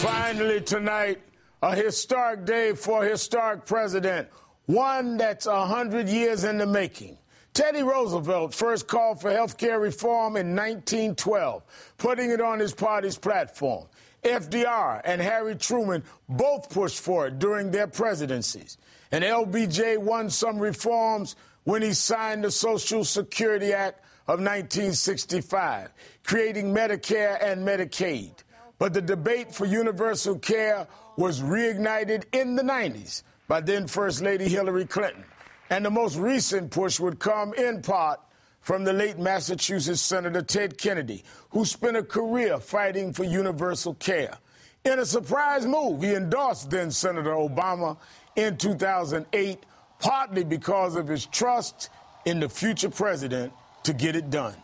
Finally tonight, a historic day for a historic president, one that's 100 years in the making. Teddy Roosevelt first called for health care reform in 1912, putting it on his party's platform. FDR and Harry Truman both pushed for it during their presidencies. And LBJ won some reforms when he signed the Social Security Act of 1965, creating Medicare and Medicaid. But the debate for universal care was reignited in the 90s by then First Lady Hillary Clinton. And the most recent push would come in part from the late Massachusetts Senator Ted Kennedy, who spent a career fighting for universal care. In a surprise move, he endorsed then Senator Obama in 2008, partly because of his trust in the future president to get it done.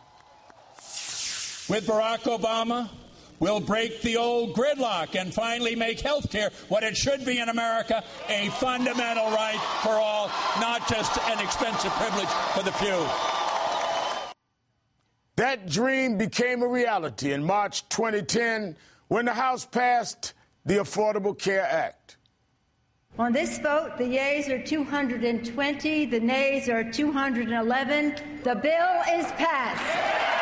With Barack Obama, we'll break the old gridlock and finally make health care what it should be in America, a fundamental right for all, not just an expensive privilege for the few. That dream became a reality in March 2010 when the House passed the Affordable Care Act. On this vote, the yeas are 220, the nays are 211. The bill is passed.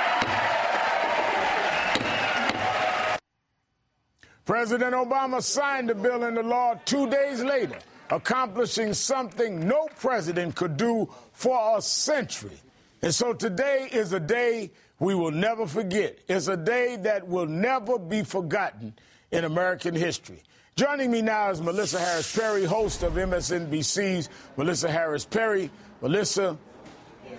President Obama signed the bill into law 2 days later, accomplishing something no president could do for a century. And so today is a day we will never forget. It's a day that will never be forgotten in American history. Joining me now is Melissa Harris Perry, host of MSNBC's Melissa Harris Perry. Melissa,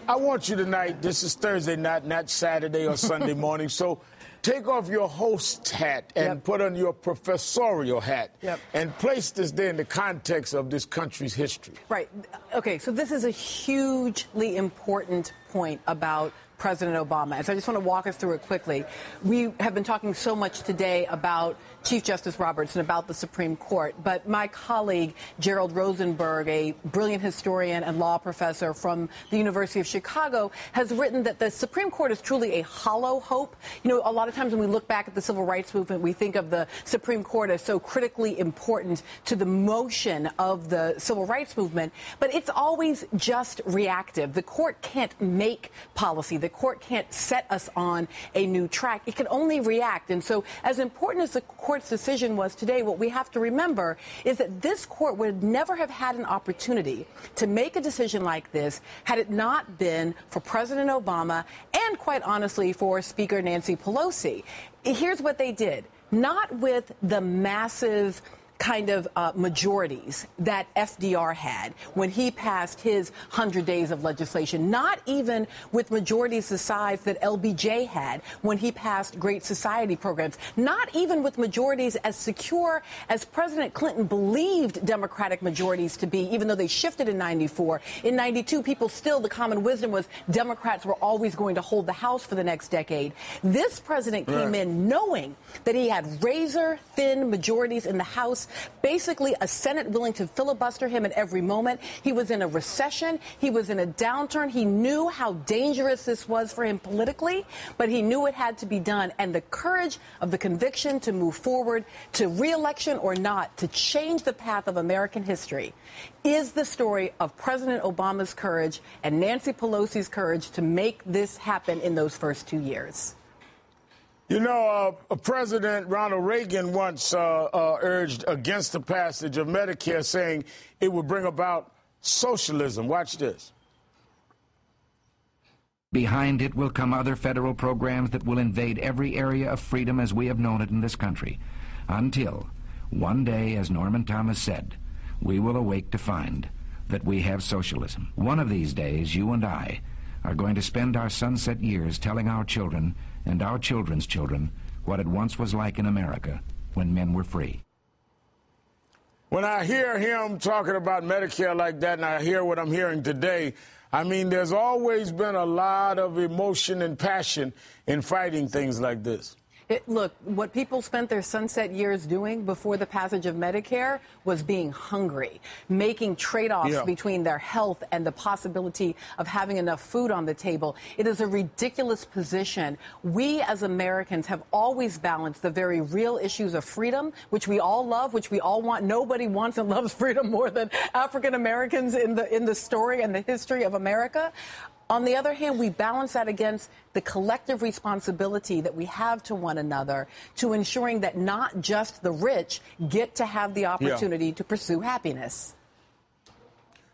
I want you tonight, this is Thursday night, not Saturday or Sunday morning, so take off your host hat and put on your professorial hat and place this there in the context of this country's history. Right. Okay, so this is a hugely important point about President Obama. And so I just want to walk us through it quickly. We have been talking so much today about Chief Justice Roberts and about the Supreme Court, but my colleague Gerald Rosenberg, a brilliant historian and law professor from the University of Chicago, has written that the Supreme Court is truly a hollow hope. You know, a lot of times when we look back at the Civil Rights Movement, we think of the Supreme Court as so critically important to the motion of the Civil Rights Movement, but it's always just reactive. The court can't make policy. The court can't set us on a new track. It can only react. And so as important as the court's decision was today, what we have to remember is that this court would never have had an opportunity to make a decision like this had it not been for President Obama and, quite honestly, for Speaker Nancy Pelosi. Here's what they did. Not with the massive kind of majorities that FDR had when he passed his 100 days of legislation, not even with majorities the size that LBJ had when he passed Great Society programs, not even with majorities as secure as President Clinton believed Democratic majorities to be, even though they shifted in 94. In 92, people still, the common wisdom was Democrats were always going to hold the House for the next decade. This president came in knowing that he had razor-thin majorities in the House, basically a Senate willing to filibuster him at every moment. He was in a recession. He was in a downturn. He knew how dangerous this was for him politically, but he knew it had to be done. And the courage of the conviction to move forward to re-election or not, to change the path of American history, is the story of President Obama's courage and Nancy Pelosi's courage to make this happen in those first 2 years. You know, President Ronald Reagan once urged against the passage of Medicare, saying it would bring about socialism. Watch this. Behind it will come other federal programs that will invade every area of freedom as we have known it in this country, until one day, as Norman Thomas said, we will awake to find that we have socialism. One of these days, you and I are going to spend our sunset years telling our children and our children's children what it once was like in America when men were free. When I hear him talking about Medicare like that, and I hear what I'm hearing today, I mean, there's always been a lot of emotion and passion in fighting things like this. Look, what people spent their sunset years doing before the passage of Medicare was being hungry, making trade-offs between their health and the possibility of having enough food on the table. It is a ridiculous position. We as Americans have always balanced the very real issues of freedom, which we all love, which we all want. Nobody wants and loves freedom more than African Americans in the story and the history of America. On the other hand, we balance that against the collective responsibility that we have to one another to ensuring that not just the rich get to have the opportunity to pursue happiness.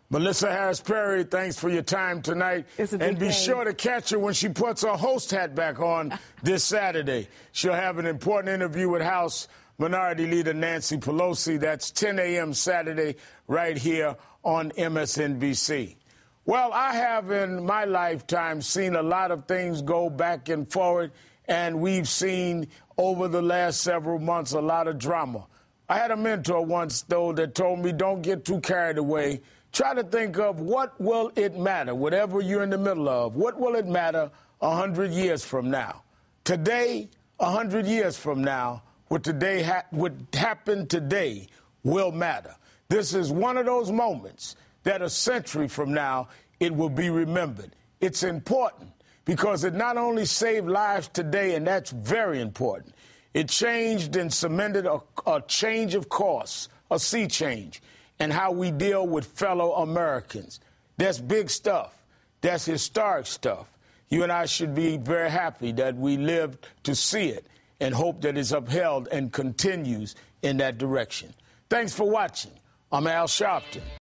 Melissa Harris Perry, thanks for your time tonight. And be sure to catch her when she puts her host hat back on this Saturday. She'll have an important interview with House Minority Leader Nancy Pelosi. That's 10 a.m. Saturday right here on MSNBC. Well, I have in my lifetime seen a lot of things go back and forward, and we've seen over the last several months a lot of drama. I had a mentor once, though, that told me don't get too carried away. Try to think of what will it matter, whatever you're in the middle of. What will it matter 100 years from now? Today, 100 years from now, what happened today will matter. This is one of those moments that a century from now, it will be remembered. It's important because it not only saved lives today, and that's very important, it changed and cemented a change of course, a sea change, and how we deal with fellow Americans. That's big stuff. That's historic stuff. You and I should be very happy that we lived to see it and hope that it's upheld and continues in that direction. Thanks for watching. I'm Al Sharpton.